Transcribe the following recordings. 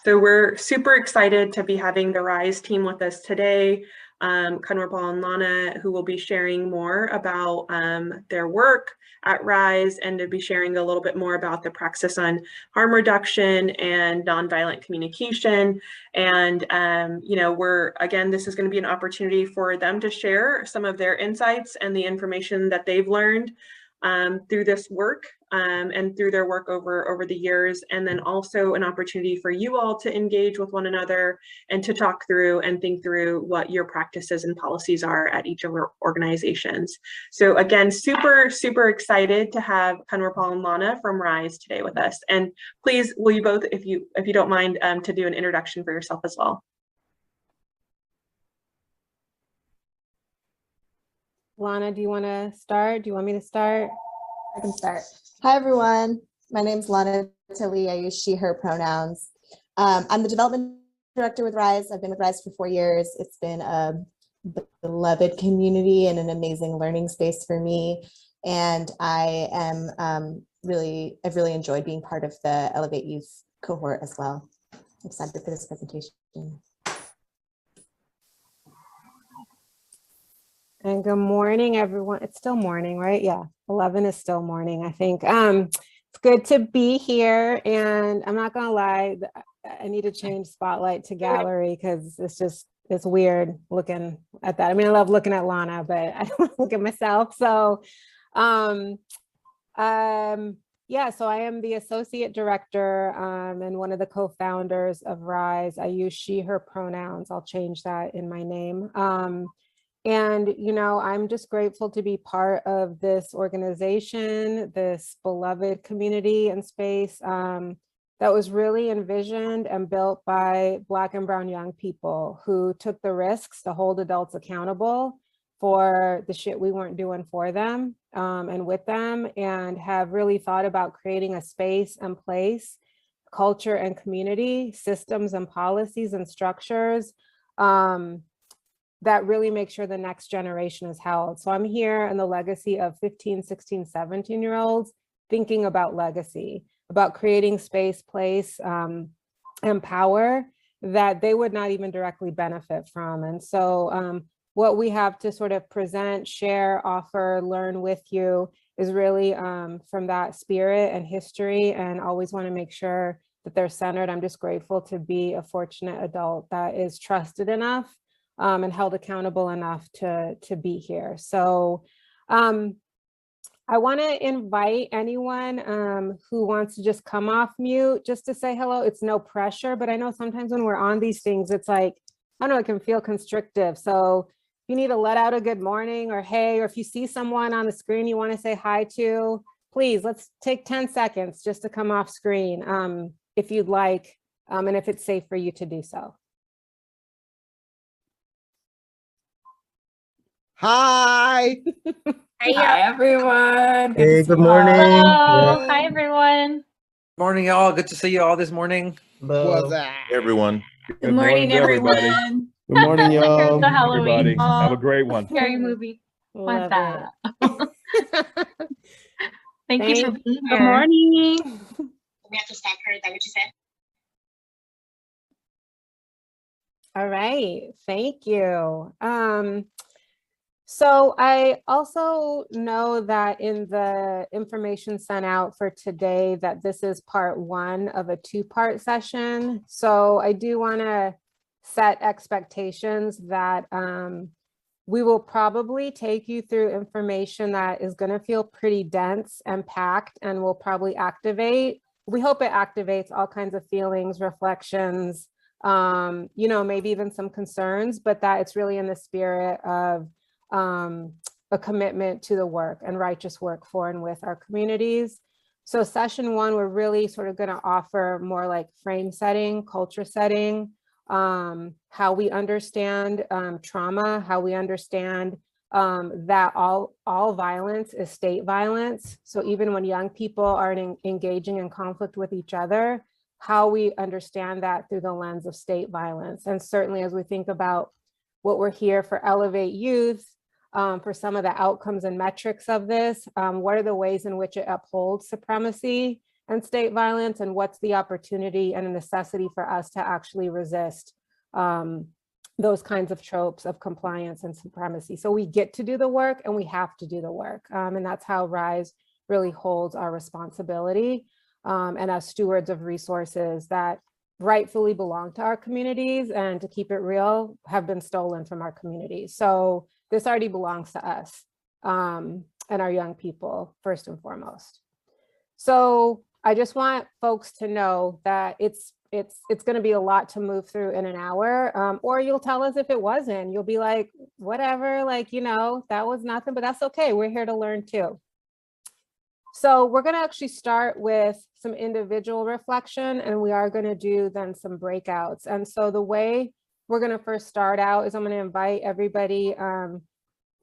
So we're super excited to be having the RYSE team with us today. Kanwarpal and Lana, who will be sharing more about their work at RYSE and to be sharing a little bit more about the praxis on harm reduction and nonviolent communication. And, this is going to be an opportunity for them to share some of their insights and the information that they've learned through this work and through their work over the years, and then also an opportunity for you all to engage with one another and to talk through and think through what your practices and policies are at each of our organizations. So again, super excited to have Kanwarpal and Lana from RYSE today with us. And please, will you both, if you don't mind, to do an introduction for yourself as well. Lana, do you want to start? Do you want me to start? I can start. Hi, everyone. My name's Lana Tilly. I use she, her pronouns. I'm the development director with RYSE. I've been with RYSE for 4 years. It's been a beloved community and an amazing learning space for me. And I am I've really enjoyed being part of the Elevate Youth cohort as well. I'm excited for this presentation. And good morning, everyone. It's still morning, right? Yeah, 11 is still morning, I think. It's good to be here. And I'm not gonna lie, I need to change spotlight to gallery because it's weird looking at that. I mean, I love looking at Lana, but I don't look at myself. So, yeah, so I am the associate director and one of the co-founders of RYSE. I use she, her pronouns. I'll change that in my name. And, I'm just grateful to be part of this organization, this beloved community and space that was really envisioned and built by Black and Brown young people who took the risks to hold adults accountable for the shit we weren't doing for them and with them, and have really thought about creating a space and place, culture and community, systems and policies and structures that really make sure the next generation is held. So I'm here in the legacy of 15, 16, 17-year-olds thinking about legacy, about creating space, place, and power that they would not even directly benefit from. And so what we have to sort of present, share, offer, learn with you is really from that spirit and history, and always want to make sure that they're centered. I'm just grateful to be a fortunate adult that is trusted enough and held accountable enough to be here. So I want to invite anyone who wants to just come off mute just to say hello. It's no pressure, but I know sometimes when we're on these things, it's like, I don't know, it can feel constrictive. So if you need to let out a good morning or hey, or if you see someone on the screen you want to say hi to, please, let's take 10 seconds just to come off screen if you'd like, and if it's safe for you to do so. Hi. Hi, everyone. Hey, good morning. Hello. Hi, everyone. Morning, y'all. Good to see you all this morning. What's that? Everyone. Good morning, everyone. Good morning, y'all. The Halloween. Have a great one. Scary movie. What's Love that? Thank you for being here. Good morning. We have to stop her. Is that what you said? All right, thank you. So I also know that in the information sent out for today that this is part 1 of a 2-part session. So I do want to set expectations that we will probably take you through information that is going to feel pretty dense and packed and will probably activate. We hope it activates all kinds of feelings, reflections, maybe even some concerns, but that it's really in the spirit of a commitment to the work and righteous work for and with our communities. So session 1, we're really sort of going to offer more like frame setting, culture setting, how we understand trauma, how we understand that all violence is state violence. So even when young people are engaging in conflict with each other, how we understand that through the lens of state violence. And certainly as we think about what we're here for Elevate Youth, for some of the outcomes and metrics of this, what are the ways in which it upholds supremacy and state violence, and what's the opportunity and a necessity for us to actually resist those kinds of tropes of compliance and supremacy. So we get to do the work and we have to do the work. And that's how RYSE really holds our responsibility and as stewards of resources that rightfully belong to our communities, and to keep it real, have been stolen from our communities. So this already belongs to us and our young people, first and foremost. So I just want folks to know that it's going to be a lot to move through in an hour, or you'll tell us if it wasn't. You'll be like, whatever, like, you know, that was nothing, but that's okay. We're here to learn too. So we're going to actually start with some individual reflection, and we are going to do then some breakouts. And so the way we're going to first start out is I'm going to invite everybody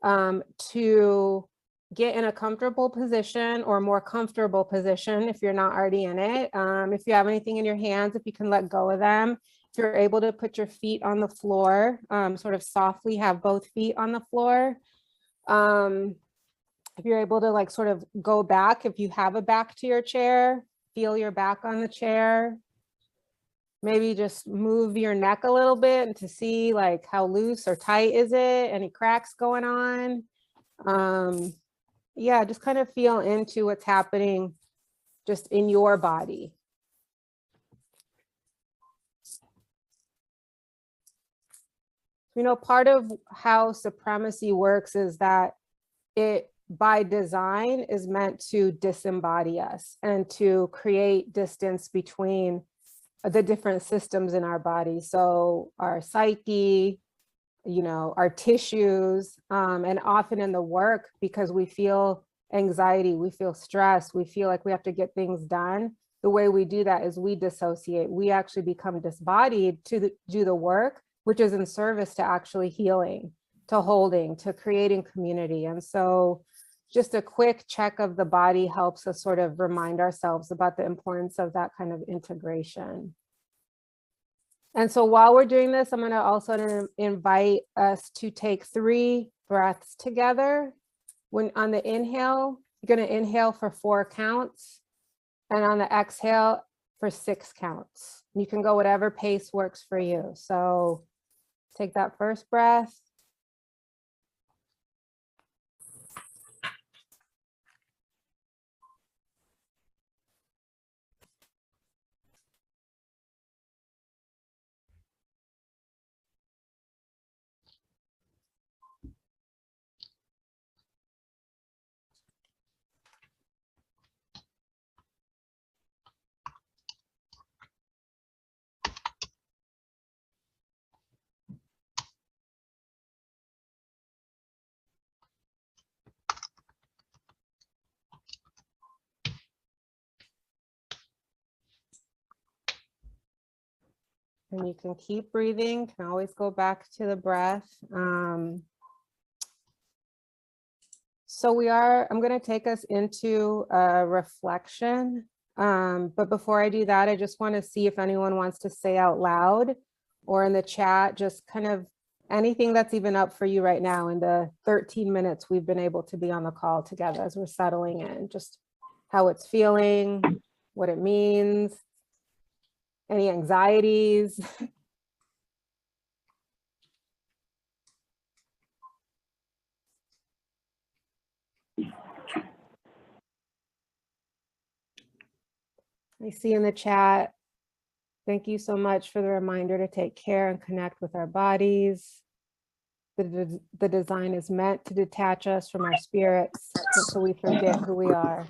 to get in a comfortable position, or more comfortable position if you're not already in it. If you have anything in your hands, if you can let go of them. If you're able to put your feet on the floor, sort of softly have both feet on the floor. If you're able to like sort of go back, if you have a back to your chair, feel your back on the chair. Maybe just move your neck a little bit to see like how loose or tight is it, any cracks going on. Yeah, just kind of feel into what's happening just in your body. You know, part of how supremacy works is that it, by design, is meant to disembody us and to create distance between the different systems in our body. So our psyche, you know, our tissues, and often in the work, because we feel anxiety, we feel stress, we feel like we have to get things done. The way we do that is we dissociate. We actually become disembodied to do the work, which is in service to actually healing, to holding, to creating community. And so just a quick check of the body helps us sort of remind ourselves about the importance of that kind of integration. And so while we're doing this, I'm going to also invite us to take 3 breaths together. When on the inhale, you're going to inhale for 4 counts, and on the exhale for 6 counts. You can go whatever pace works for you. So take that first breath. And you can keep breathing, can always go back to the breath. So I'm going to take us into a reflection. But before I do that, I just want to see if anyone wants to say out loud or in the chat, just kind of anything that's even up for you right now in the 13 minutes we've been able to be on the call together as we're settling in, just how it's feeling, what it means. Any anxieties? I see in the chat, thank you so much for the reminder to take care and connect with our bodies. The design is meant to detach us from our spirits so we forget who we are.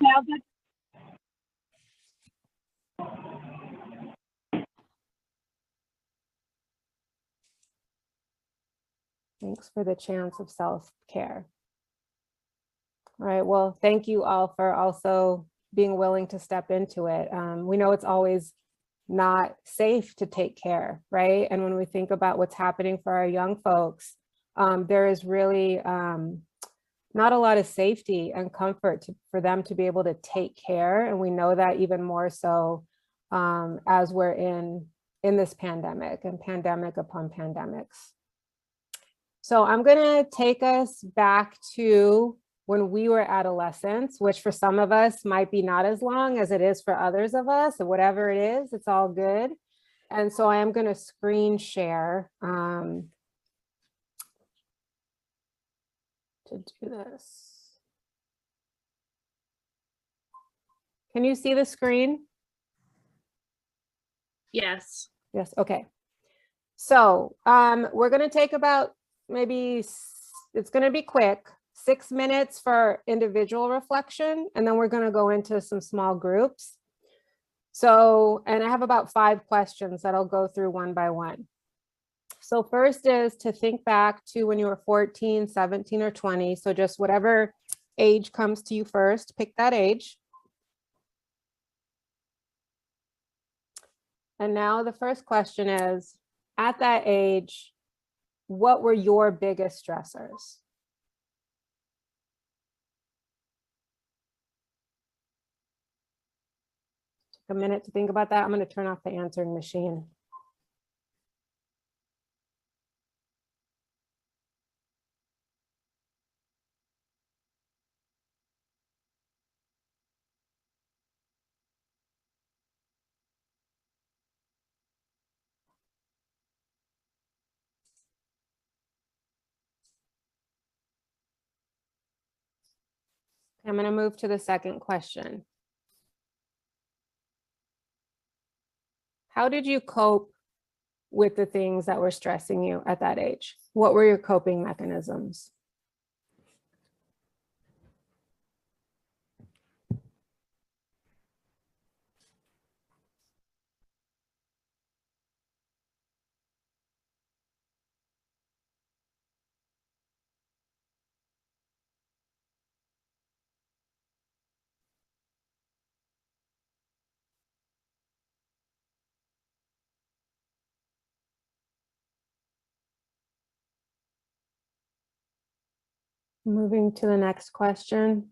Thanks for the chance of self-care. All right, well, thank you all for also being willing to step into it. We know it's always not safe to take care, right? And when we think about what's happening for our young folks, there is really not a lot of safety and comfort for them to be able to take care. And we know that even more so as we're in this pandemic and pandemic upon pandemics. So I'm gonna take us back to when we were adolescents, which for some of us might be not as long as it is for others of us, or whatever it is, it's all good. And so I am going to screen share to do this. Can you see the screen? Yes. Yes, okay. So we're going to take about it's going to be quick, 6 minutes for individual reflection, and then we're going to go into some small groups. So, and I have about 5 questions that I'll go through one by one. So first is to think back to when you were 14, 17, or 20. So just whatever age comes to you first, pick that age. And now the first question is, at that age, what were your biggest stressors? Take a minute to think about that. I'm going to turn off the answering machine. I'm going to move to the second question. How did you cope with the things that were stressing you at that age? What were your coping mechanisms? Moving to the next question.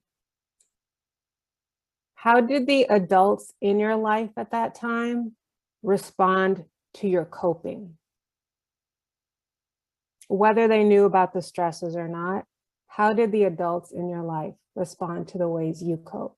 How did the adults in your life at that time respond to your coping? Whether they knew about the stresses or not, how did the adults in your life respond to the ways you cope?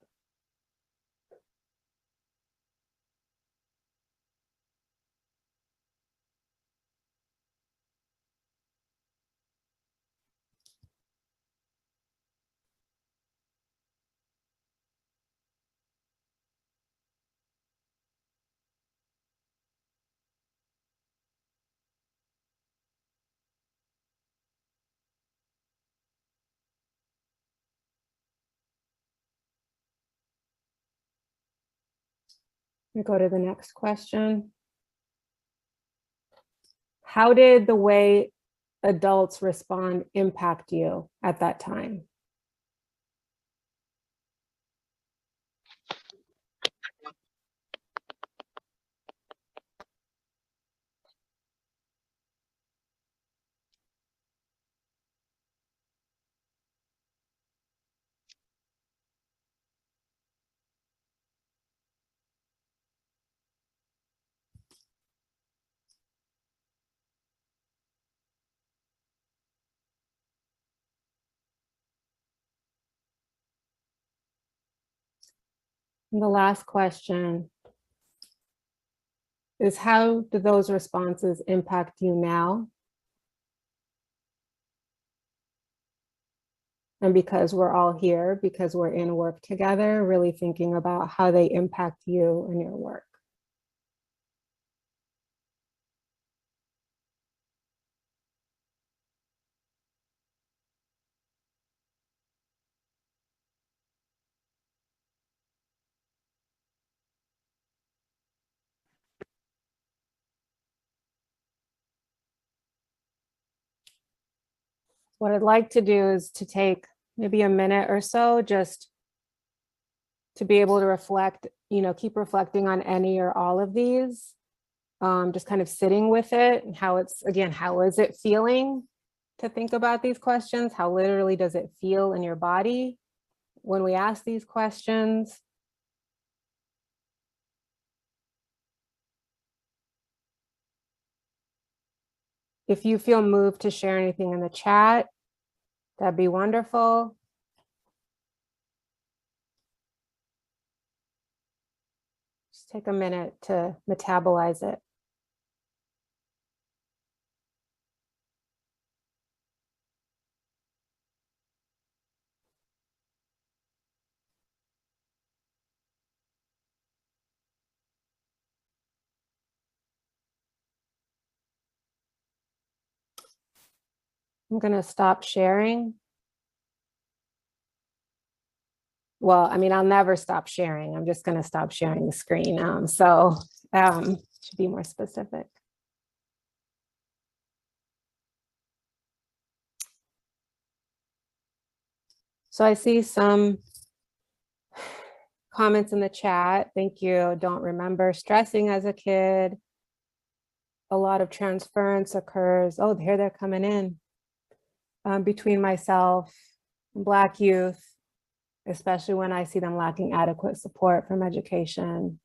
We go to the next question. How did the way adults respond impact you at that time? And the last question is, how do those responses impact you now? And because we're all here, because we're in work together, really thinking about how they impact you and your work. What I'd like to do is to take maybe a minute or so just to be able to reflect, keep reflecting on any or all of these, just kind of sitting with it and how is it feeling to think about these questions? How literally does it feel in your body when we ask these questions? If you feel moved to share anything in the chat, that'd be wonderful. take a minute to metabolize it. I'm going to stop sharing. Well, I mean, I'll never stop sharing. I'm just going to stop sharing the screen. Should be more specific. So I see some comments in the chat. Thank you. Don't remember stressing as a kid. A lot of transference occurs. Oh, here they're coming in. Between myself and Black youth, especially when I see them lacking adequate support from education.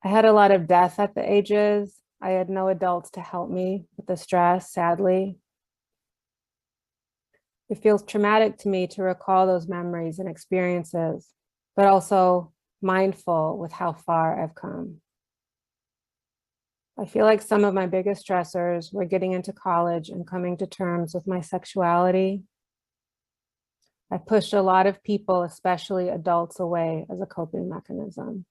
I had a lot of death at the ages. I had no adults to help me with the stress, sadly. It feels traumatic to me to recall those memories and experiences, but also mindful with how far I've come. I feel like some of my biggest stressors were getting into college and coming to terms with my sexuality. I pushed a lot of people, especially adults, away as a coping mechanism.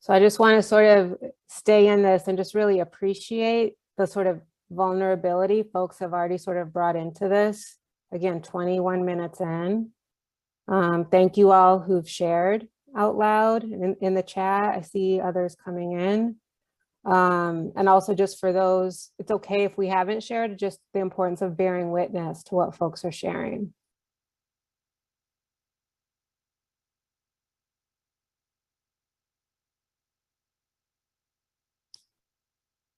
So I just want to sort of stay in this and just really appreciate the sort of vulnerability folks have already sort of brought into this. Again, 21 minutes in. Thank you all who've shared out loud in the chat. I see others coming in. And also just for those, it's okay if we haven't shared, just the importance of bearing witness to what folks are sharing.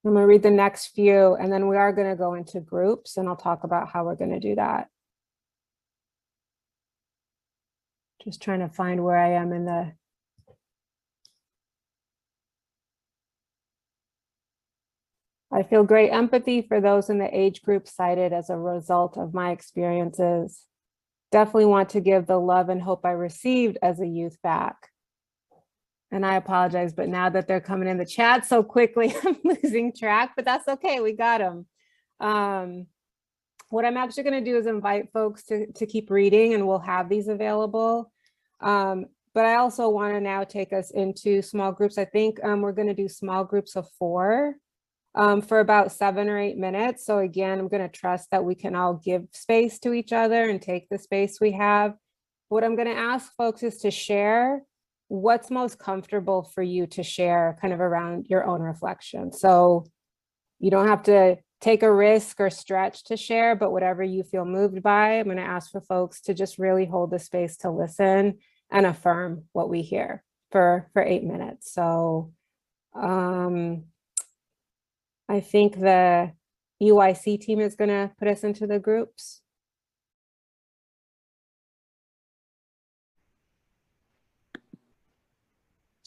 I'm gonna read the next few, and then we are gonna go into groups, and I'll talk about how we're gonna do that. Just trying to find where I am in the I feel great empathy for those in the age group cited as a result of my experiences. Definitely want to give the love and hope I received as a youth back. And I apologize, but now that they're coming in the chat so quickly, I'm losing track, but that's okay, we got them. What I'm actually gonna do is invite folks to keep reading, and we'll have these available. But I also wanna now take us into small groups. I think we're gonna do small groups of 4. For about 7 or 8 minutes. So again, I'm going to trust that we can all give space to each other and take the space we have. What I'm going to ask folks is to share what's most comfortable for you to share kind of around your own reflection. So you don't have to take a risk or stretch to share, but whatever you feel moved by, I'm going to ask for folks to just really hold the space to listen and affirm what we hear for 8 minutes. So I think the RYSE team is going to put us into the groups.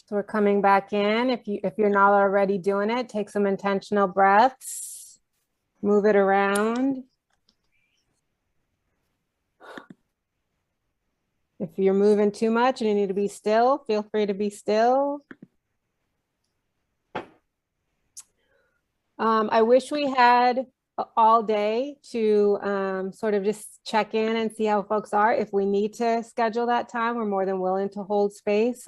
So we're coming back in. If you're not already doing it, take some intentional breaths, move it around. If you're moving too much and you need to be still, feel free to be still. I wish we had all day to sort of just check in and see how folks are. If we need to schedule that time, we're more than willing to hold space.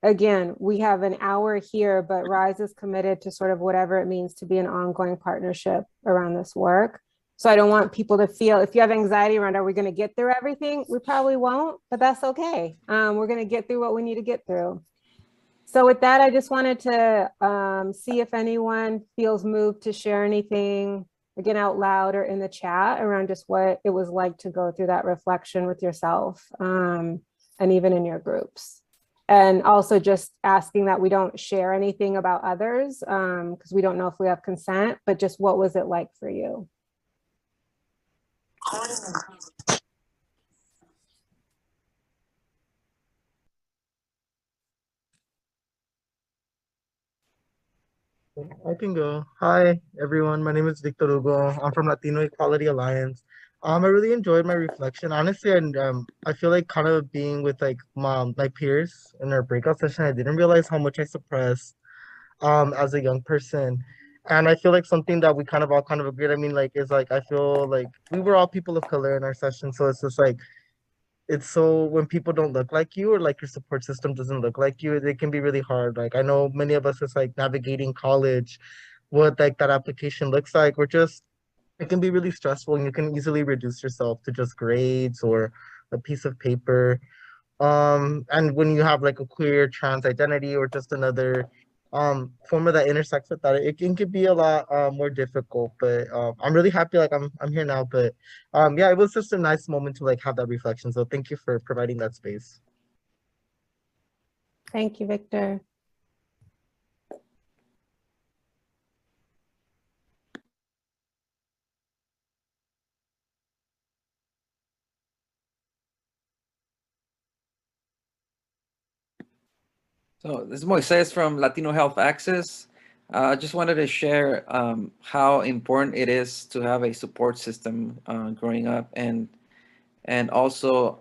Again, we have an hour here, but RYSE is committed to sort of whatever it means to be an ongoing partnership around this work. So I don't want people to feel, if you have anxiety around, are we going to get through everything? We probably won't, but that's okay. We're going to get through what we need to get through. So with that, I just wanted to see if anyone feels moved to share anything, again, out loud or in the chat around just what it was like to go through that reflection with yourself and even in your groups. And also just asking that we don't share anything about others because we don't know if we have consent, but just what was it like for you? I can go. Hi, everyone. My name is Victor Hugo. I'm from Latino Equality Alliance. I really enjoyed my reflection, honestly, and I feel like kind of being with like my peers in our breakout session, I didn't realize how much I suppressed as a young person. And I feel like something that we kind of all kind of agreed, I mean, like, is like I feel like we were all people of color in our session. So it's just like it's so when people don't look like you or like your support system doesn't look like you, it can be really hard. Like I know many of us is like navigating college, what like that application looks like. We're just it can be really stressful and you can easily reduce yourself to just grades or a piece of paper. And when you have like a queer trans identity or just another form of that intersects with that, it can be a lot more difficult. But I'm really happy like I'm here now. But yeah, it was just a nice moment to like have that reflection. So thank you for providing that space. Thank you, Victor. So this is Moises from Latino Health Access. I just wanted to share how important it is to have a support system growing up, and also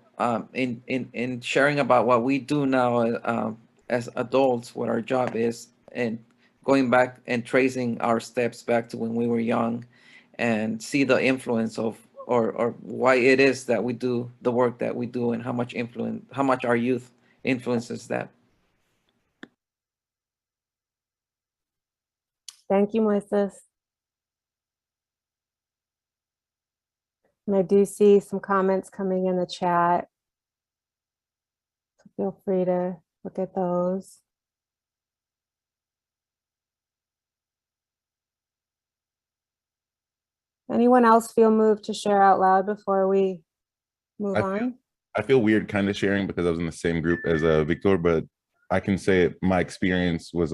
in sharing about what we do now as adults, what our job is, and going back and tracing our steps back to when we were young, and see the influence of or why it is that we do the work that we do, and how much our youth influences that. Thank you, Moises. And I do see some comments coming in the chat. So feel free to look at those. Anyone else feel moved to share out loud before we move on? I feel weird kind of sharing because I was in the same group as Victor, but I can say my experience was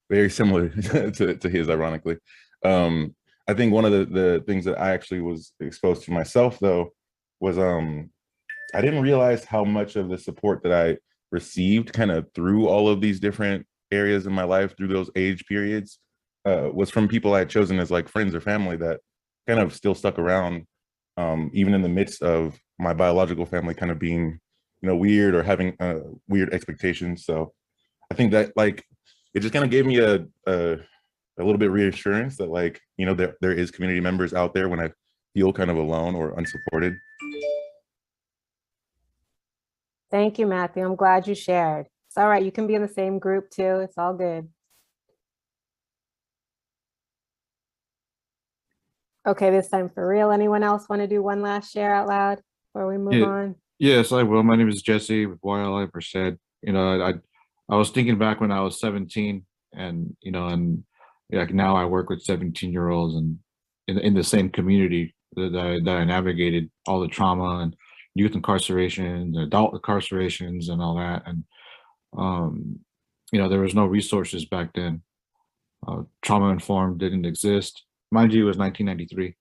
very similar to his, ironically. I think one of the things that I actually was exposed to myself though was I didn't realize how much of the support that I received kind of through all of these different areas in my life through those age periods was from people I had chosen as like friends or family that kind of still stuck around, even in the midst of my biological family kind of being, weird or having weird expectations. So I think that like it just kind of gave me a little bit of reassurance that like, there is community members out there when I feel kind of alone or unsupported. Thank you, Matthew. I'm glad you shared. It's all right. You can be in the same group too. It's all good. Okay, this time for real. Anyone else want to do one last share out loud before we move on? Yes, I will. My name is Jesse with YLI Percent. I was thinking back when I was 17 and, and like now I work with 17-year-olds and in the same community that I navigated all the trauma and youth incarcerations, adult incarcerations and all that. And, there was no resources back then. Trauma informed didn't exist. Mind you, it was 1993.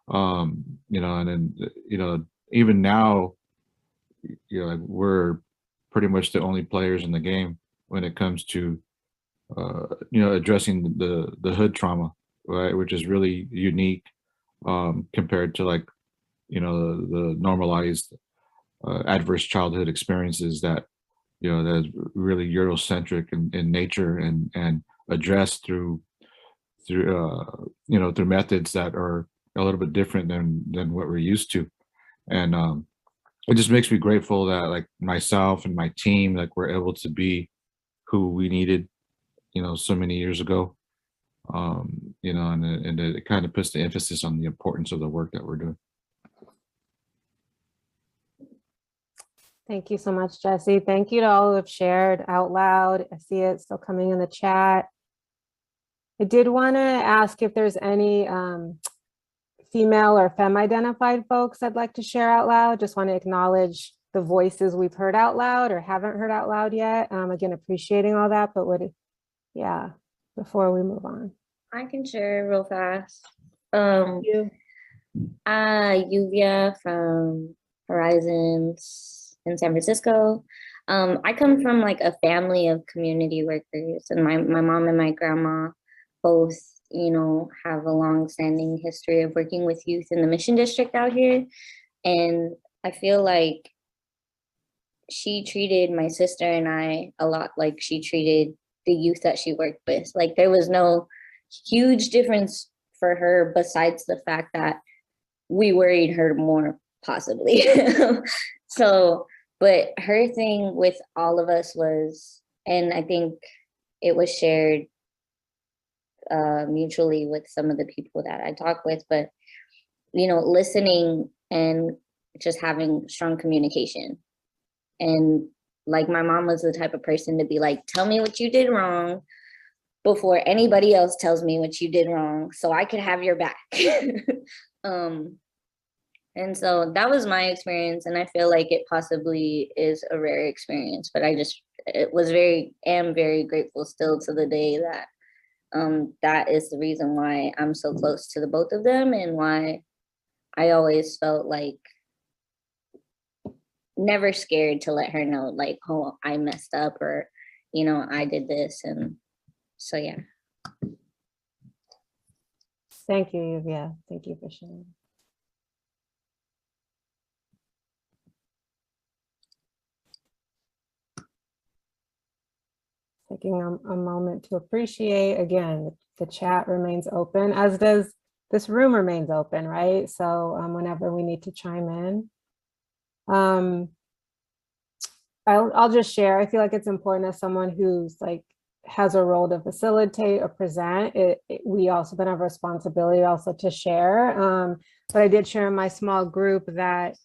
And then, even now, we're pretty much the only players in the game when it comes to addressing the hood trauma, right, which is really unique compared to like the normalized adverse childhood experiences that that's really Eurocentric in nature and addressed through through methods that are a little bit different than what we're used to. And it just makes me grateful that like myself and my team, like we're able to be who we needed, so many years ago. And it kind of puts the emphasis on the importance of the work that we're doing. Thank you so much, Jesse. Thank you to all who have shared out loud. I see it still coming in the chat. I did want to ask if there's any female or femme identified folks I'd like to share out loud. Just want to acknowledge the voices we've heard out loud or haven't heard out loud yet. Again, appreciating all that, but before we move on. I can share real fast. You. Yuvia from Horizons in San Francisco. I come from like a family of community workers, and my mom and my grandma both you know, have a long-standing history of working with youth in the Mission District out here. And I feel like she treated my sister and I a lot like she treated the youth that she worked with. Like there was no huge difference for her besides the fact that we worried her more, possibly. So, but her thing with all of us was, and I think it was shared mutually with some of the people that I talk with, but you know, listening and just having strong communication. And like my mom was the type of person to be like, tell me what you did wrong before anybody else tells me what you did wrong, so I could have your back. And so that was my experience, and I feel like it possibly is a rare experience, but am very grateful still to the day that that is the reason why I'm so close to the both of them, and why I always felt like never scared to let her know, like, oh, I messed up, or, you know, I did this. And so, yeah. Thank you, Yuvia. Thank you for sharing. Taking a moment to appreciate, again, the chat remains open, as does this room remains open, right? So whenever we need to chime in. I'll just share, I feel like it's important as someone who's like has a role to facilitate or present, we also then have a responsibility also to share. But I did share in my small group that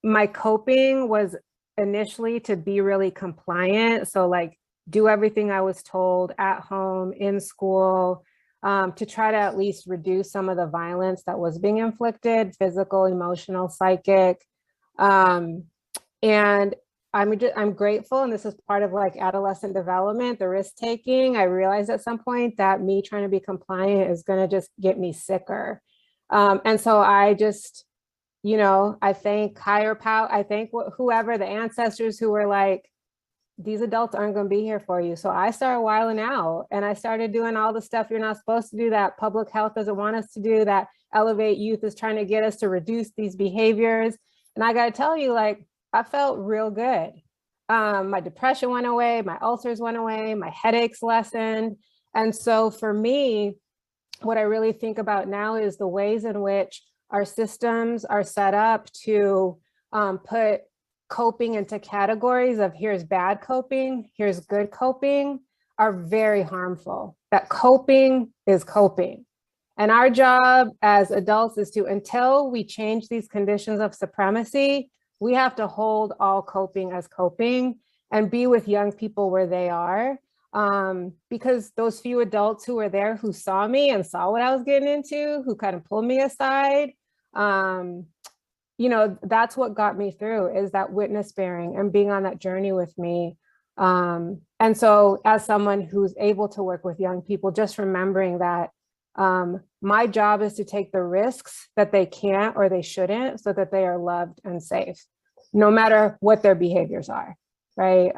my coping was initially to be really compliant. So like do everything I was told at home, in school, to try to at least reduce some of the violence that was being inflicted, physical, emotional, psychic. And I'm grateful, and this is part of like adolescent development, the risk taking. I realized at some point that me trying to be compliant is going to just get me sicker. And so I just, you know, I thank higher power, I thank whoever, the ancestors who were like, these adults aren't going to be here for you. So I started wilding out, and I started doing all the stuff you're not supposed to do, that public health doesn't want us to do, that Elevate Youth is trying to get us to reduce these behaviors. And I got to tell you, like, I felt real good. My depression went away, my ulcers went away, my headaches lessened. And so for me, what I really think about now is the ways in which our systems are set up to put coping into categories of here's bad coping, here's good coping, are very harmful. That coping is coping. And our job as adults is to, until we change these conditions of supremacy, we have to hold all coping as coping and be with young people where they are. Because those few adults who were there, who saw me and saw what I was getting into, who kind of pulled me aside, you know, that's what got me through, is that witness bearing and being on that journey with me. And so as someone who's able to work with young people, just remembering that my job is to take the risks that they can't or they shouldn't, so that they are loved and safe, no matter what their behaviors are, right?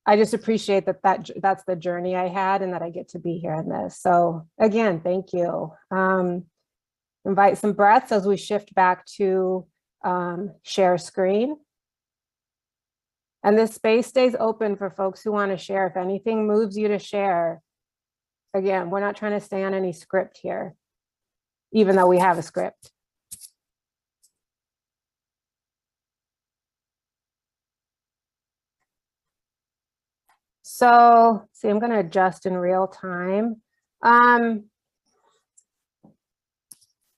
I just appreciate that's the journey I had, and that I get to be here in this. So again, thank you. Invite some breaths as we shift back to share screen. And this space stays open for folks who want to share. If anything moves you to share, again, we're not trying to stay on any script here, even though we have a script. So, see, I'm going to adjust in real time.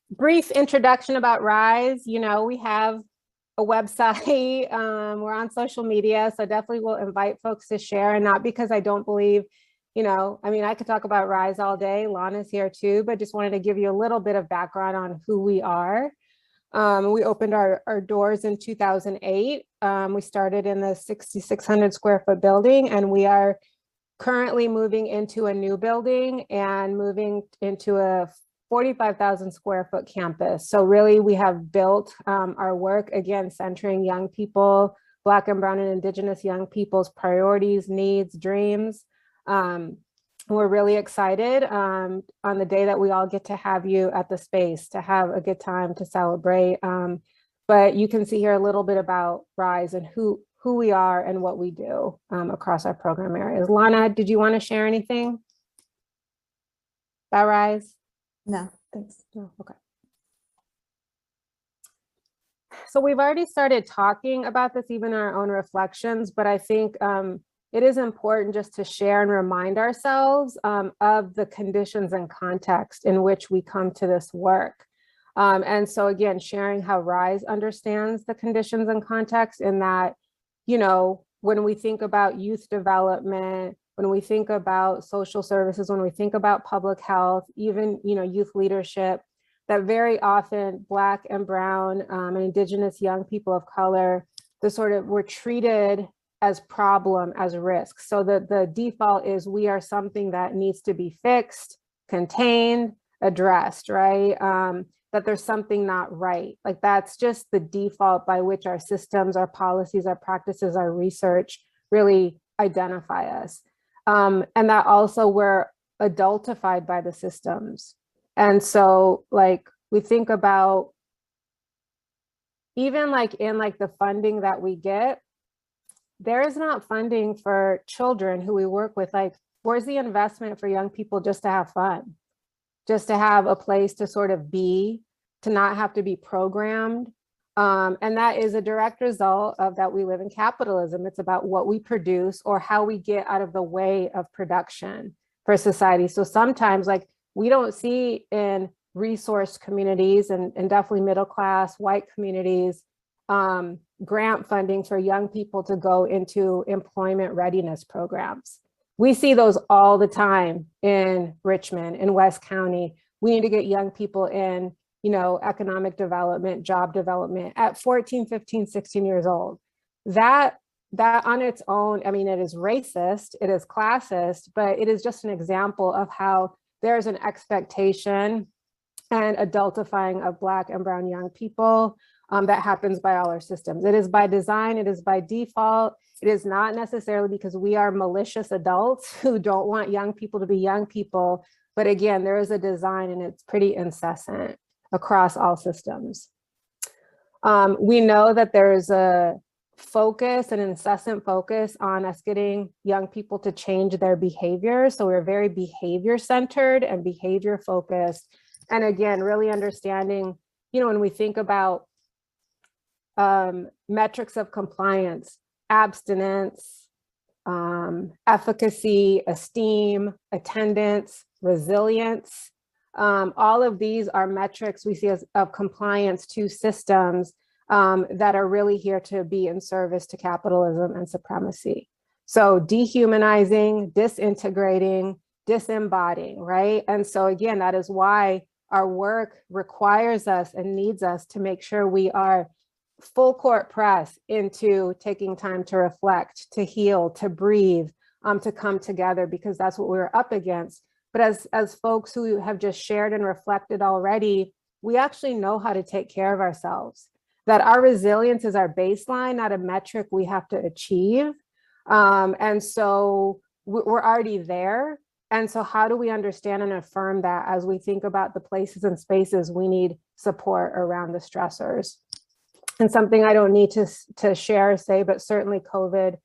Brief introduction about RYSE. You know, we have a website, we're on social media, so definitely we'll invite folks to share, and not because I don't believe, you know, I mean, I could talk about RYSE all day, Lana's here too, but just wanted to give you a little bit of background on who we are. We opened our doors in 2008. We started in the 6,600 square foot building, and we are currently moving into a new building and moving into a 45,000 square foot campus. So really we have built our work, again, centering young people, Black and Brown and Indigenous young people's priorities, needs, dreams. We're really excited on the day that we all get to have you at the space to have a good time to celebrate. But you can see here a little bit about RYSE and who we are and what we do across our program areas. Lana, did you want to share anything about RYSE? No, thanks. No, okay. So we've already started talking about this even in our own reflections, but I think it is important just to share and remind ourselves of the conditions and context in which we come to this work. And so again, sharing how RYSE understands the conditions and context in that, you know, when we think about youth development, when we think about social services, when we think about public health, even, you know, youth leadership, that very often Black and Brown and Indigenous young people of color, we're treated as problem, as risk. So the default is we are something that needs to be fixed, contained, addressed, right? That there's something not right. Like that's just the default by which our systems, our policies, our practices, our research really identify us. And that also we're adultified by the systems. And so like we think about even like in like the funding that we get, there is not funding for children who we work with. Like, where's the investment for young people just to have fun, just to have a place to sort of be, to not have to be programmed. And that is a direct result of that we live in capitalism. It's about what we produce or how we get out of the way of production for society. So sometimes like we don't see in resource communities and definitely middle class white communities, grant funding for young people to go into employment readiness programs. We see those all the time in Richmond, in West County. We need to get young people in, you know, economic development, job development at 14, 15, 16 years old. That on its own, I mean, it is racist, it is classist, but it is just an example of how there's an expectation and adultifying of Black and Brown young people that happens by all our systems. It is by design, it is by default. It is not necessarily because we are malicious adults who don't want young people to be young people. But again, there is a design and it's pretty incessant across all systems. We know that there's a focus, an incessant focus on us getting young people to change their behavior. So we're very behavior centered and behavior focused. And again, really understanding, you know, when we think about metrics of compliance, abstinence, efficacy, esteem, attendance, resilience, all of these are metrics we see as of compliance to systems that are really here to be in service to capitalism and supremacy. So dehumanizing, disintegrating, disembodying, right? And so again, that is why our work requires us and needs us to make sure we are full court press into taking time to reflect, to heal, to breathe, to come together, because that's what we're up against. But as folks who have just shared and reflected already, we actually know how to take care of ourselves, that our resilience is our baseline, not a metric we have to achieve. And so we're already there. And so how do we understand and affirm that as we think about the places and spaces we need support around the stressors? And something I don't need to share or say, but certainly COVID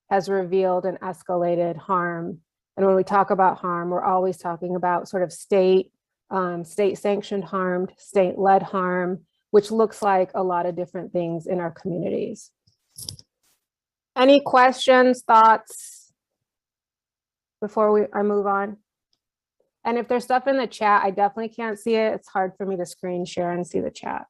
has revealed and escalated harm. And when we talk about harm, we're always talking about sort of state sanctioned harm, state-led harm, which looks like a lot of different things in our communities. Any questions, thoughts before I move on? And if there's stuff in the chat, I definitely can't see it. It's hard for me to screen share and see the chat.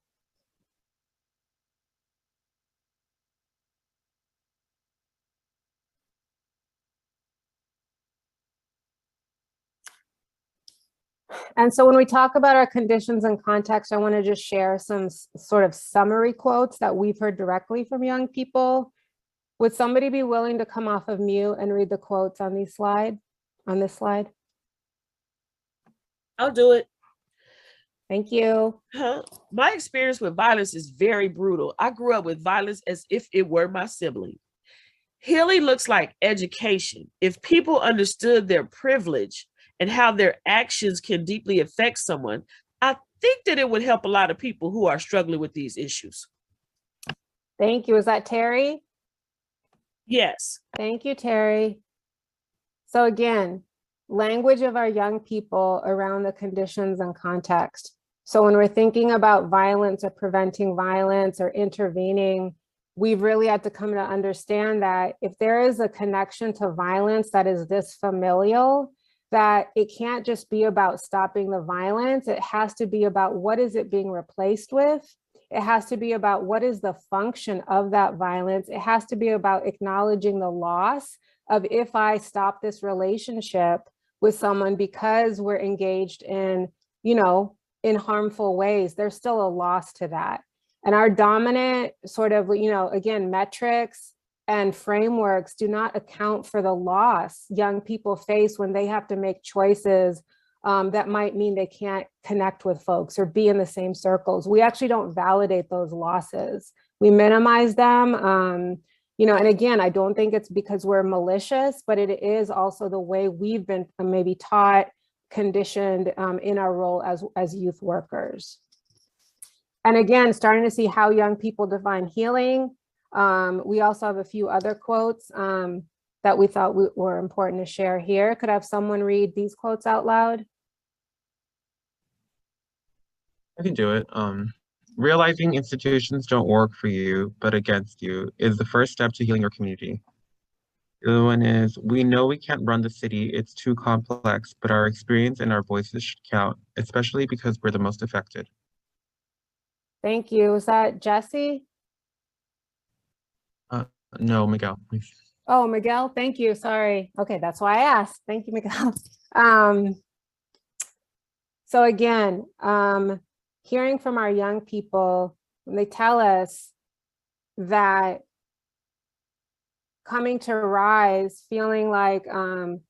And so when we talk about our conditions and context, I want to just share some sort of summary quotes that we've heard directly from young people. Would somebody be willing to come off of mute and read the quotes on this slide? I'll do it. Thank you. My experience with violence is very brutal. I grew up with violence as if it were my sibling. Healing looks like education. If people understood their privilege and how their actions can deeply affect someone, I think that it would help a lot of people who are struggling with these issues. Thank you. Is that Terry? Yes. Thank you, Terry. So again, language of our young people around the conditions and context. So when we're thinking about violence or preventing violence or intervening, we've really had to come to understand that if there is a connection to violence that is this familial, that it can't just be about stopping the violence. It has to be about what is it being replaced with. It has to be about what is the function of that violence. It has to be about acknowledging the loss of if I stop this relationship with someone because we're engaged in, in harmful ways, there's still a loss to that. And our dominant sort of, again, metrics and frameworks do not account for the loss young people face when they have to make choices that might mean they can't connect with folks or be in the same circles. We actually don't validate those losses. We minimize them. And again, I don't think it's because we're malicious, but it is also the way we've been maybe taught, conditioned in our role as youth workers. And again, starting to see how young people define healing. We also have a few other quotes that we thought were important to share here. Could I have someone read these quotes out loud? I can do it. Realizing institutions don't work for you, but against you is the first step to healing your community. The other one is, we know we can't run the city, it's too complex, but our experience and our voices should count, especially because we're the most affected. Thank you. Is that Jesse? No, Miguel, please. Oh, Miguel, thank you. Sorry. Okay, that's why I asked. Thank you, Miguel. So again, hearing from our young people, when they tell us that coming to RYSE, feeling like, when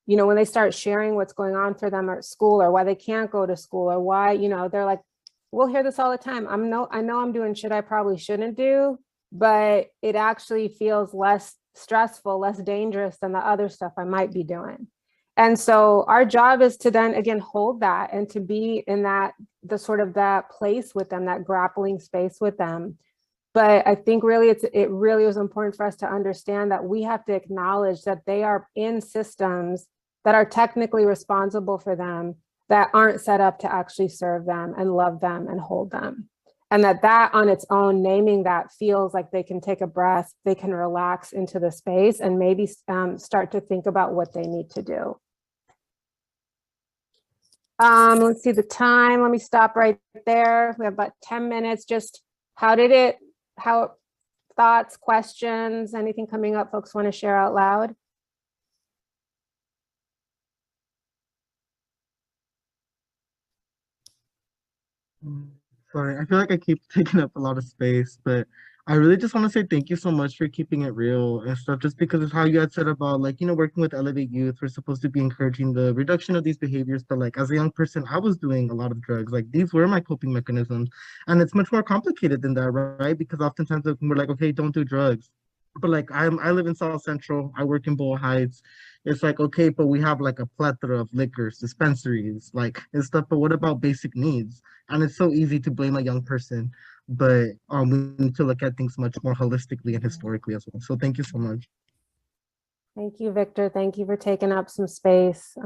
they start sharing what's going on for them at school or why they can't go to school or why, they're like, we'll hear this all the time. I know I'm doing shit I probably shouldn't do, but it actually feels less stressful, less dangerous than the other stuff I might be doing. And so our job is to then again hold that and to be in that that place with them, that grappling space with them. But I think really it really was important for us to understand that we have to acknowledge that they are in systems that are technically responsible for them that aren't set up to actually serve them and love them and hold them. And that on its own, naming that feels like they can take a breath, they can relax into the space and maybe start to think about what they need to do. Let's see the time. Let me stop right there. We have about 10 minutes. Just how thoughts, questions, anything coming up folks want to share out loud? Sorry, I feel like I keep taking up a lot of space, but I really just want to say thank you so much for keeping it real and stuff, just because of how you had said about working with Elevate Youth, we're supposed to be encouraging the reduction of these behaviors. But as a young person, I was doing a lot of drugs. These were my coping mechanisms. And it's much more complicated than that, right? Because oftentimes we're like, okay, don't do drugs. But I live in South Central, I work in Boyle Heights. It's okay, but we have a plethora of liquors, dispensaries, and stuff. But what about basic needs? And it's so easy to blame a young person, but we need to look at things much more holistically and historically as well. So thank you so much. Thank you, Victor. Thank you for taking up some space.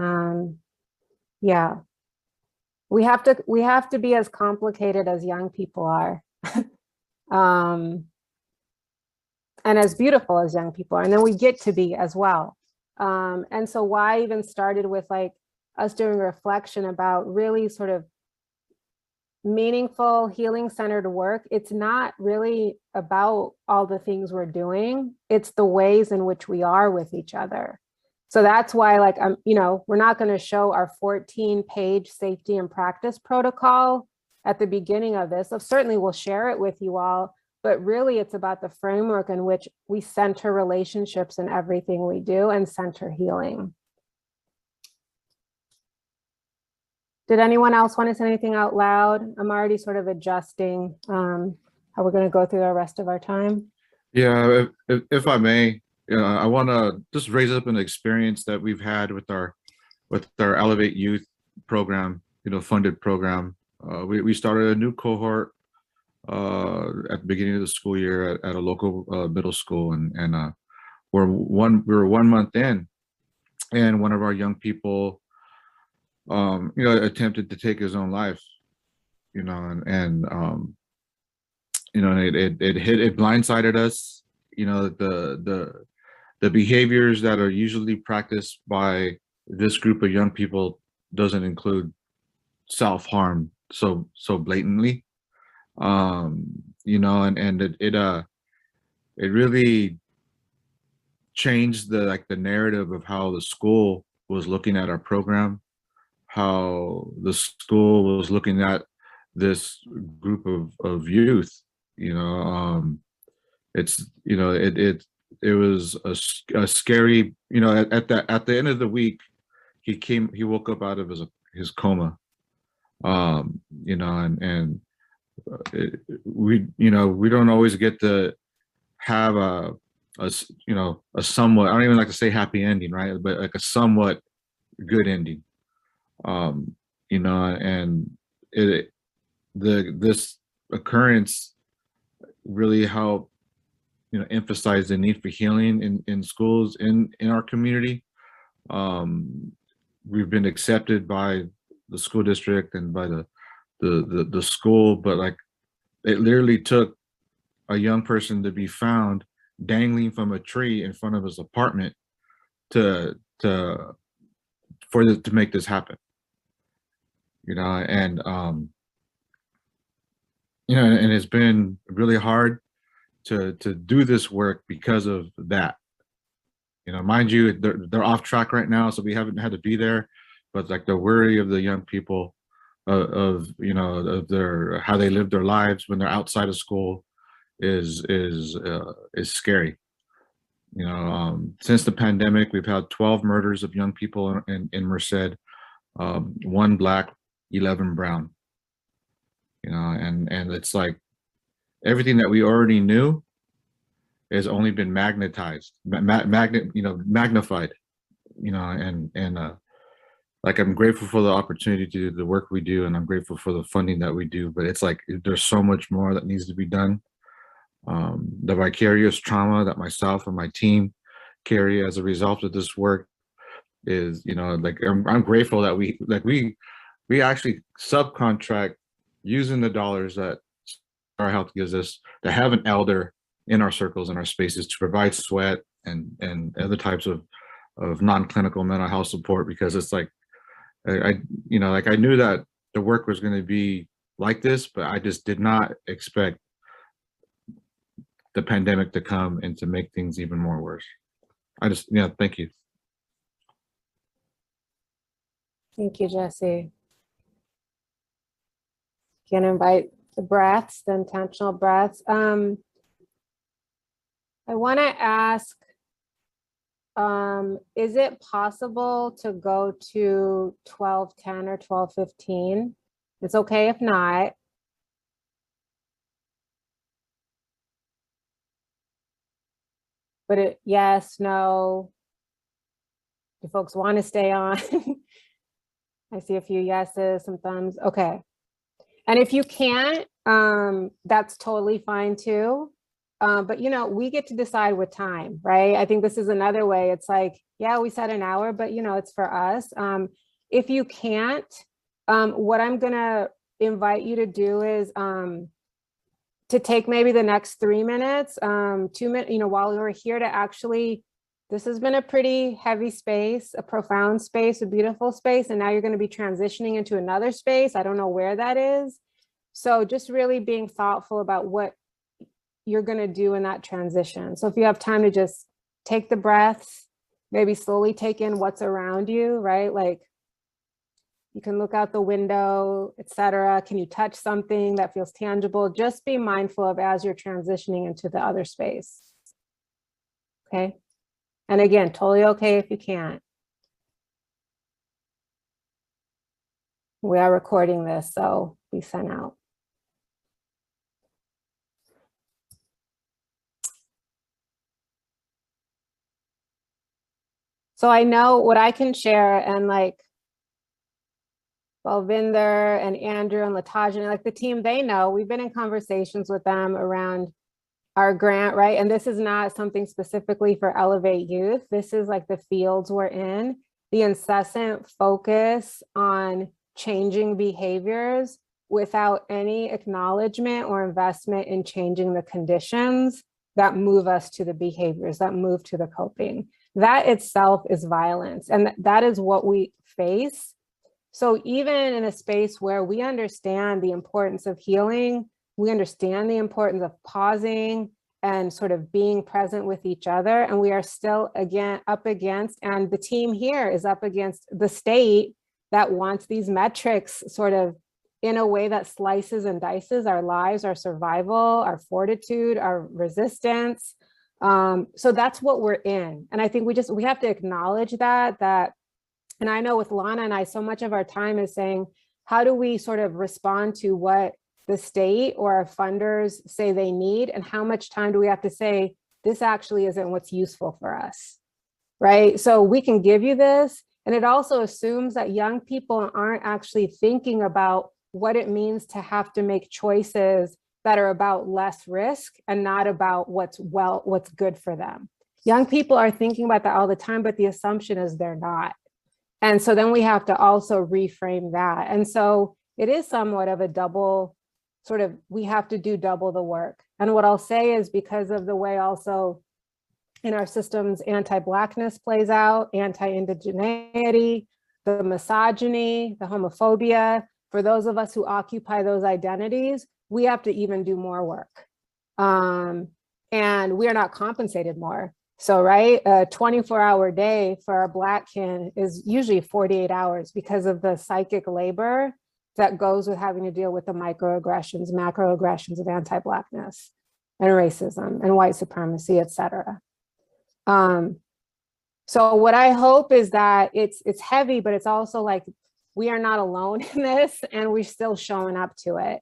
Yeah, we have to be as complicated as young people are. And as beautiful as young people are, and then we get to be as well. And so why I even started with us doing reflection about really sort of meaningful healing-centered work. It's not really about all the things we're doing. It's the ways in which we are with each other. So that's why we're not going to show our 14-page safety and practice protocol at the beginning of this. So certainly we'll share it with you all, but really it's about the framework in which we center relationships in everything we do and center healing. Did anyone else want to say anything out loud? I'm already sort of adjusting how we're going to go through the rest of our time. Yeah, if I may, I want to just raise up an experience that we've had with our Elevate Youth program, funded program. We started a new cohort at the beginning of the school year at a local middle school, and we were 1 month in, and one of our young people, attempted to take his own life, it blindsided us. The behaviors that are usually practiced by this group of young people doesn't include self-harm so blatantly. It really changed the narrative of how the school was looking at our program, how the school was looking at this group of youth. It was a scary, at the end of the week, he woke up out of his coma. We don't always get to have a somewhat, I don't even like to say happy ending, right? But like a somewhat good ending. This occurrence really helped emphasize the need for healing in schools in our community. We've been accepted by the school district and by the school, but like it literally took a young person to be found dangling from a tree in front of his apartment to make this happen. And it's been really hard to do this work because of that. Mind you, they're off track right now, so we haven't had to be there, but like the worry of the young people of their how they live their lives when they're outside of school is scary. Since the pandemic, we've had 12 murders of young people in Merced, 1 Black, 11 brown. And it's like everything that we already knew has only been magnetized, magnified. Like I'm grateful for the opportunity to do the work we do, and I'm grateful for the funding that we do. But it's like there's so much more that needs to be done. The vicarious trauma that myself and my team carry as a result of this work is, I'm grateful that we actually subcontract using the dollars that our health gives us to have an elder in our circles and our spaces to provide sweat and other types of non-clinical mental health support, because it's like I knew that the work was going to be like this, but I just did not expect the pandemic to come and to make things even more worse. Thank you. Thank you, Jesse. Can invite the breaths, the intentional breaths. I want to ask, is it possible to go to 12:10 or 12:15? It's okay if not. But yes, no. Do folks want to stay on? I see a few yeses, some thumbs. Okay. And if you can't, that's totally fine too. But we get to decide what time, right? I think this is another way. It's like, yeah, we said an hour, but it's for us. If you can't, what I'm gonna invite you to do is to take maybe the next 3 minutes, 2 minutes, while we're here to actually, this has been a pretty heavy space, a profound space, a beautiful space. And now you're going to be transitioning into another space. I don't know where that is. So just really being thoughtful about what you're going to do in that transition. So if you have time to just take the breaths, maybe slowly take in what's around you, right? Like you can look out the window, etc. Can you touch something that feels tangible? Just be mindful of as you're transitioning into the other space. Okay. And again, totally okay if you can't. We are recording this, so be sent out. So I know what I can share, and like Balvinder and Andrew and Lataj, like the team, they know, we've been in conversations with them around our grant, right? And this is not something specifically for Elevate Youth. This is like the fields we're in, the incessant focus on changing behaviors without any acknowledgement or investment in changing the conditions that move us to the behaviors, that move to the coping. That itself is violence, and that is what we face. So even in a space where we understand the importance of healing, we understand the importance of pausing and sort of being present with each other, and we are still again up against, and the team here is up against the state that wants these metrics sort of in a way that slices and dices our lives, our survival, our fortitude, our resistance. So that's what we're in. And I think we have to acknowledge that, and I know with Lana and I, so much of our time is saying, how do we sort of respond to what the state or our funders say they need? And how much time do we have to say, this actually isn't what's useful for us, right? So we can give you this. And it also assumes that young people aren't actually thinking about what it means to have to make choices that are about less risk and not about what's good for them. Young people are thinking about that all the time, but the assumption is they're not. And so then we have to also reframe that. And so it is somewhat of a double sort of, we have to do double the work. And what I'll say is, because of the way also in our systems anti-Blackness plays out, anti-indigeneity, the misogyny, the homophobia, for those of us who occupy those identities, we have to even do more work. And we are not compensated more. So, right, a 24-hour day for our Black kin is usually 48 hours because of the psychic labor that goes with having to deal with the microaggressions, macroaggressions of anti-Blackness and racism and white supremacy, et cetera. So what I hope is that it's heavy, but it's also like, we are not alone in this, and we're still showing up to it.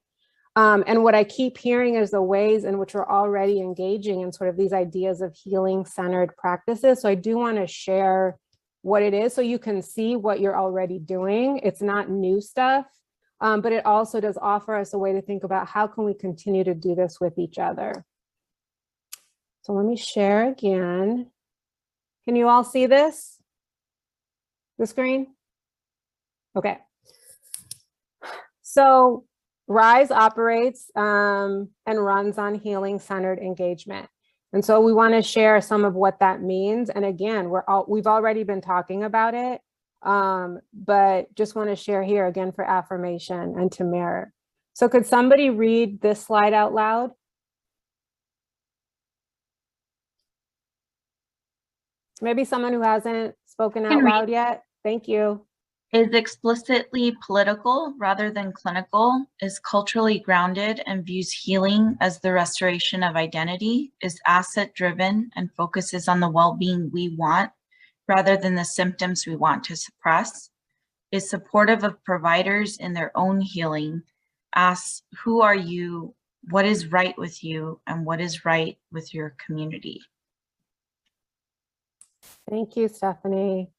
And what I keep hearing is the ways in which we're already engaging in sort of these ideas of healing-centered practices. So I do want to share what it is so you can see what you're already doing. It's not new stuff, but it also does offer us a way to think about how can we continue to do this with each other. So let me share again. Can you all see this? The screen? Okay. So RYSE operates and runs on healing-centered engagement. And so we want to share some of what that means. And again, we've already been talking about it, but just want to share here again for affirmation and to mirror. So could somebody read this slide out loud? Maybe someone who hasn't spoken out loud yet. Thank you. Is explicitly political rather than clinical, is culturally grounded and views healing as the restoration of identity, is asset driven and focuses on the well-being we want rather than the symptoms we want to suppress, is supportive of providers in their own healing, asks, who are you, what is right with you, and what is right with your community? Thank you, Stephanie.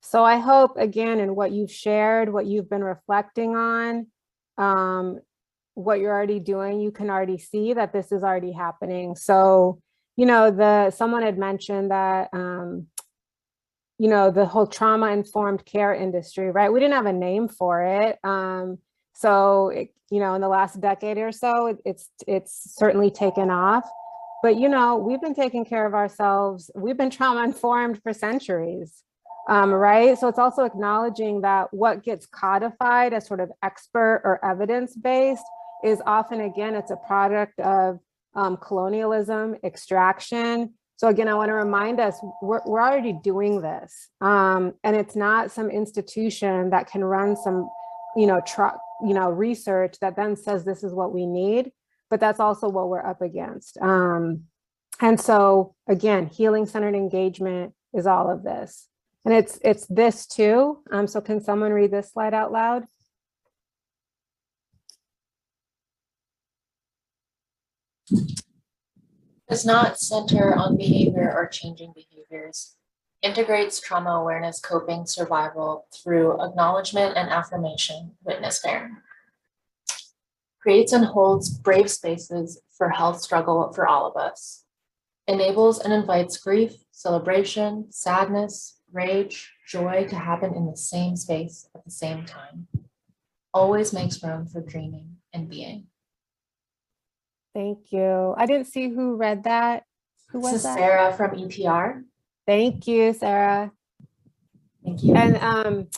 So I hope, again, in what you've shared, what you've been reflecting on, what you're already doing, you can already see that this is already happening. So, you know, someone had mentioned that, you know, the whole trauma-informed care industry, right? We didn't have a name for it. So, you know, in the last decade or so, it's certainly taken off. But, you know, we've been taking care of ourselves. We've been trauma-informed for centuries. Right? So it's also acknowledging that what gets codified as sort of expert or evidence-based is often, again, it's a product of colonialism, extraction. So again, I want to remind us, we're already doing this. And it's not some institution that can run some, research that then says this is what we need, but that's also what we're up against. And so again, healing-centered engagement is all of this. And it's this too. So can someone read this slide out loud? Does not center on behavior or changing behaviors. Integrates trauma awareness, coping, survival through acknowledgement and affirmation, witness bearing. Creates and holds brave spaces for health struggle for all of us. Enables and invites grief, celebration, sadness, rage, joy to happen in the same space at the same time. Always makes room for dreaming and being. Thank you. I didn't see who read that. Who was This is that? Sarah from EPR. Thank you, Sarah. Thank you. And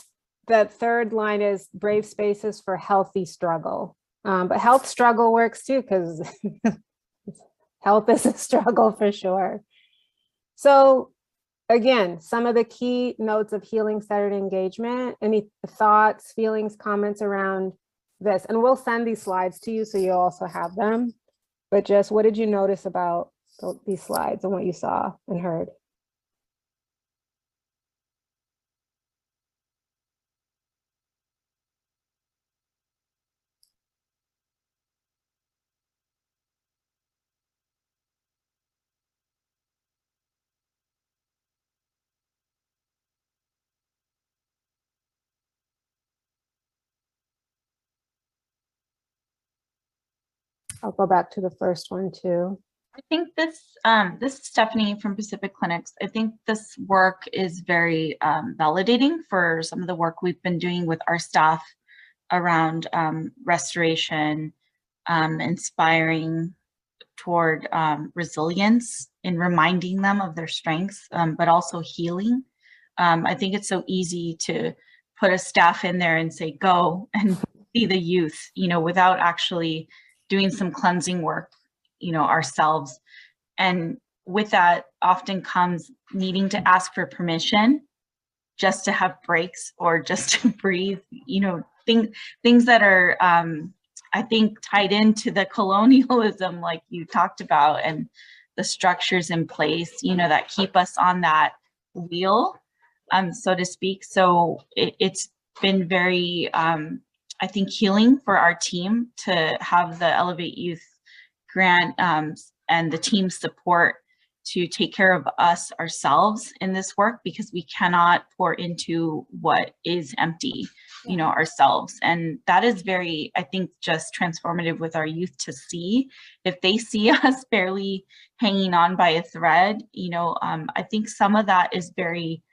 the third line is brave spaces for healthy struggle. But health struggle works too, because health is a struggle for sure. So again, some of the key notes of healing-centered engagement, any thoughts, feelings, comments around this, and we'll send these slides to you so you also have them. But just what did you notice about these slides and what you saw and heard? I'll go back to the first one too. I think this is Stephanie from Pacific Clinics. I think this work is very validating for some of the work we've been doing with our staff around restoration, inspiring toward resilience and reminding them of their strengths, but also healing. I think it's so easy to put a staff in there and say, go and see the youth, without actually doing some cleansing work, ourselves. And with that often comes needing to ask for permission just to have breaks or just to breathe, things that are, I think, tied into the colonialism, like you talked about, and the structures in place, that keep us on that wheel, so to speak. So it's been very, I think, healing for our team to have the Elevate Youth grant and the team support to take care of us ourselves in this work, because we cannot pour into what is empty, ourselves. And that is very, I think, just transformative with our youth to see. If they see us barely hanging on by a thread, I think some of that is very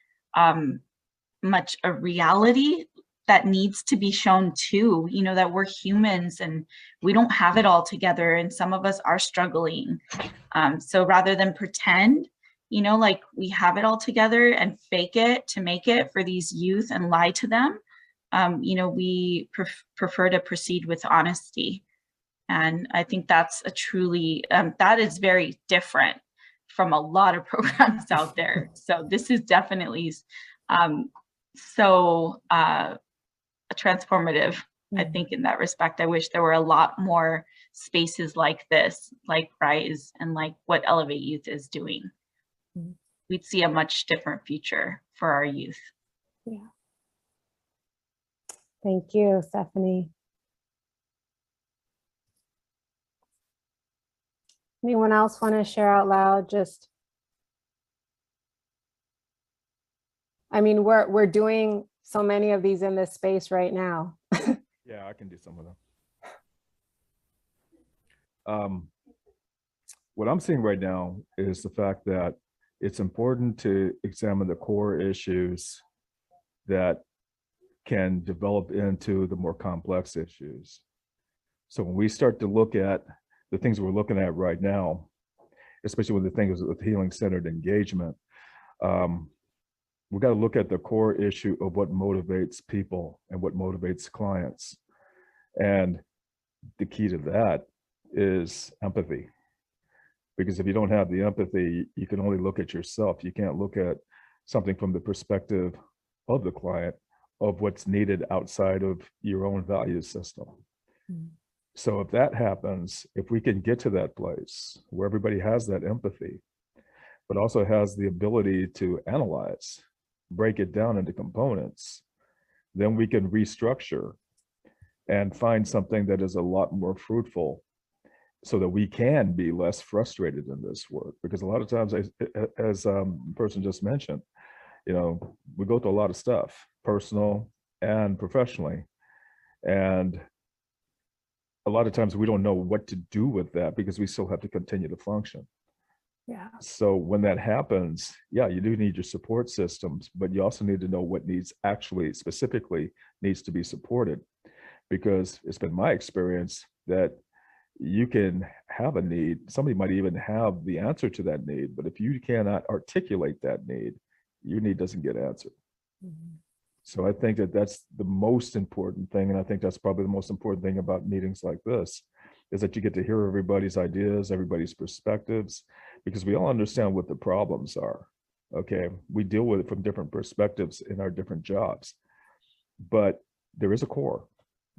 much a reality that needs to be shown too, that we're humans and we don't have it all together, and some of us are struggling. So rather than pretend, like we have it all together and fake it to make it for these youth and lie to them, we prefer to proceed with honesty. And I think that's a truly, that is very different from a lot of programs out there. So this is definitely transformative, I think, in that respect. I wish there were a lot more spaces like this, like RYSE, and like what Elevate Youth is doing. We'd see a much different future for our youth. Yeah. Thank you, Stephanie. Anyone else want to share out loud? I mean, we're doing so many of these in this space right now. Yeah, I can do some of them. What I'm seeing right now is the fact that it's important to examine the core issues that can develop into the more complex issues. So when we start to look at the things we're looking at right now, especially with the things with healing-centered engagement, we've got to look at the core issue of what motivates people and what motivates clients. And the key to that is empathy. Because if you don't have the empathy, you can only look at yourself. You can't look at something from the perspective of the client, of what's needed outside of your own value system. So if that happens, if we can get to that place where everybody has that empathy, but also has the ability to analyze break it down into components, then we can restructure and find something that is a lot more fruitful so that we can be less frustrated in this work. Because a lot of times, as the person just mentioned, you know, we go through a lot of stuff, personal and professionally. And a lot of times we don't know what to do with that because we still have to continue to function. Yeah. So when that happens, yeah, you do need your support systems, but you also need to know what needs actually specifically needs to be supported. Because it's been my experience that you can have a need, somebody might even have the answer to that need, but if you cannot articulate that need, your need doesn't get answered. Mm-hmm. So I think that that's the most important thing. And I think that's probably the most important thing about meetings like this, is that you get to hear everybody's ideas, everybody's perspectives, because we all understand what the problems are. Okay, we deal with it from different perspectives in our different jobs, but there is a core.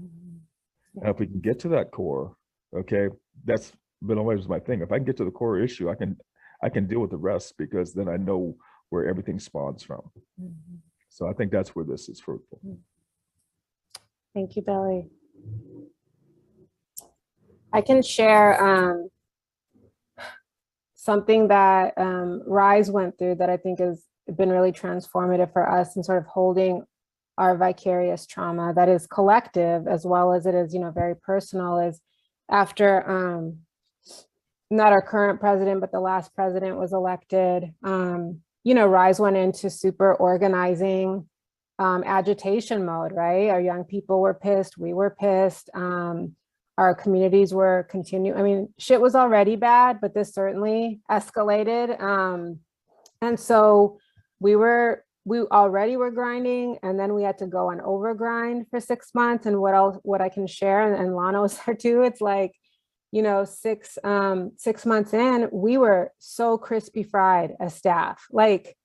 Mm-hmm. And if we can get to that core, okay, that's been always my thing. If I can get to the core issue, I can deal with the rest, because then I know where everything spawns from. Mm-hmm. So I think that's where this is fruitful. Thank you, Billy. I can share something that RYSE went through that I think has been really transformative for us in sort of holding our vicarious trauma that is collective as well as it is, you know, very personal. Is after not our current president, but the last president was elected, you know, RYSE went into super organizing agitation mode, right? Our young people were pissed, we were pissed. Our communities were I mean, shit was already bad, but this certainly escalated. And so we already were grinding, and then we had to go on overgrind for 6 months. And what I can share, and Lana was there too, it's like, you know, 6 months in, we were so crispy fried as staff, like,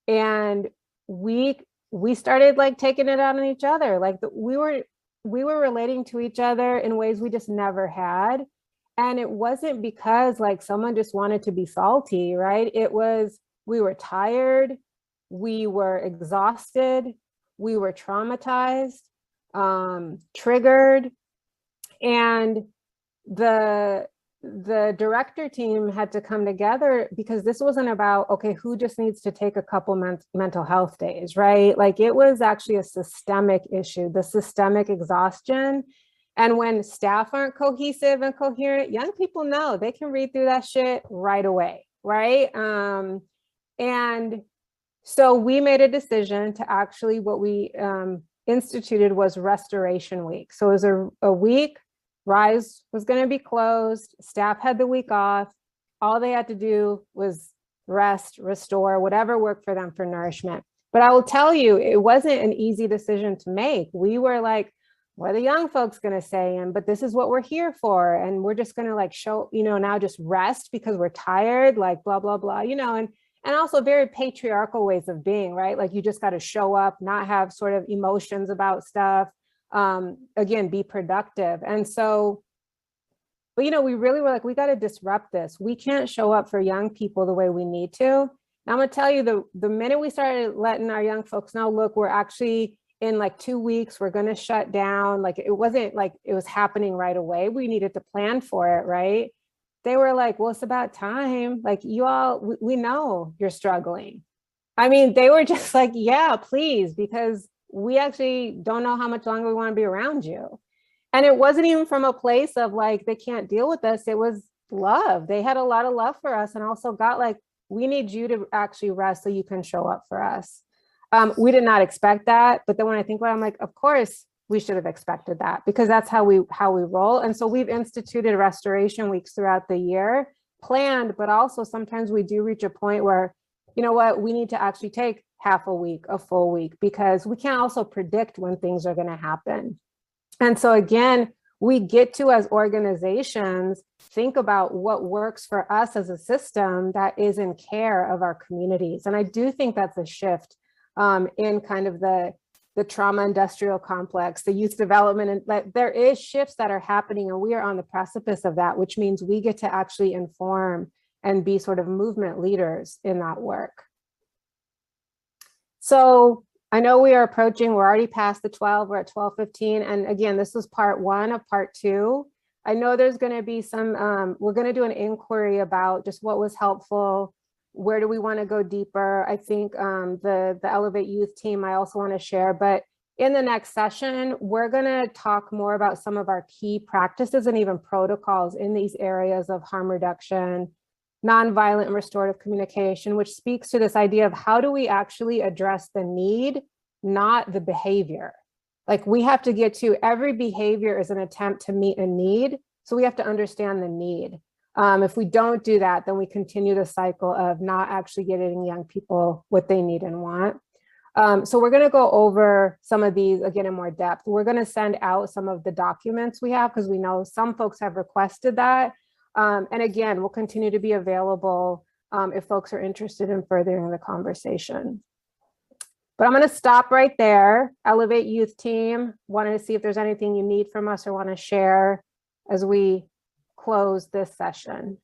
and we started like taking it out on each other. Like we were relating to each other in ways we just never had. And it wasn't because like someone just wanted to be salty, right? It was, we were tired, we were exhausted, we were traumatized, triggered. And the director team had to come together, because this wasn't about, okay, who just needs to take a couple mental health days, right? Like it was actually a systemic issue, the systemic exhaustion. And when staff aren't cohesive and coherent, young people know they can read through that shit right away, right? And so we made a decision to actually, what we instituted was Restoration Week. So it was a week. RYSE was going to be closed. Staff had the week off. All they had to do was rest, restore, whatever worked for them for nourishment. But I will tell you, it wasn't an easy decision to make. We were like, what are the young folks going to say? But this is what we're here for. And we're just going to like show, you know, now just rest because we're tired, like blah, blah, blah, you know, and also very patriarchal ways of being, right? Like you just got to show up, not have sort of emotions about stuff. Again, be productive. And so, but you know, we really were like, we got to disrupt this. We can't show up for young people the way we need to. Now I'm gonna tell you, the minute we started letting our young folks know, look, we're actually in like 2 weeks, we're gonna shut down. Like it wasn't like it was happening right away. We needed to plan for it, right? They were like, well, it's about time. Like you all, we know you're struggling. I mean, they were just like, yeah, please, because we actually don't know how much longer we want to be around you. And it wasn't even from a place of like, they can't deal with us. It was love. They had a lot of love for us, and also got like, we need you to actually rest so you can show up for us. We did not expect that. But then when I think about it, I'm like, of course we should have expected that, because that's how we roll. And so we've instituted restoration weeks throughout the year, planned, but also sometimes we do reach a point where, you know what, we need to actually take half a week, a full week, because we can't also predict when things are going to happen. And so again, we get to, as organizations, think about what works for us as a system that is in care of our communities. And I do think that's a shift in kind of the trauma industrial complex, the youth development, and like there is shifts that are happening, and we are on the precipice of that, which means we get to actually inform and be sort of movement leaders in that work. So I know we are approaching, we're already past the 12, we're at 12:15. And again, this is part 1 of part 2. I know there's going to be some, we're going to do an inquiry about just what was helpful. Where do we want to go deeper? I think the Elevate Youth team, I also want to share, but in the next session, we're going to talk more about some of our key practices and even protocols in these areas of harm reduction, nonviolent and restorative communication, which speaks to this idea of how do we actually address the need, not the behavior. Like we have to get to every behavior is an attempt to meet a need. So we have to understand the need. If we don't do that, then we continue the cycle of not actually getting young people what they need and want. So we're going to go over some of these again in more depth. We're going to send out some of the documents we have because we know some folks have requested that. And again, we'll continue to be available if folks are interested in furthering the conversation. But I'm going to stop right there. Elevate Youth team, wanted to see if there's anything you need from us or want to share as we close this session.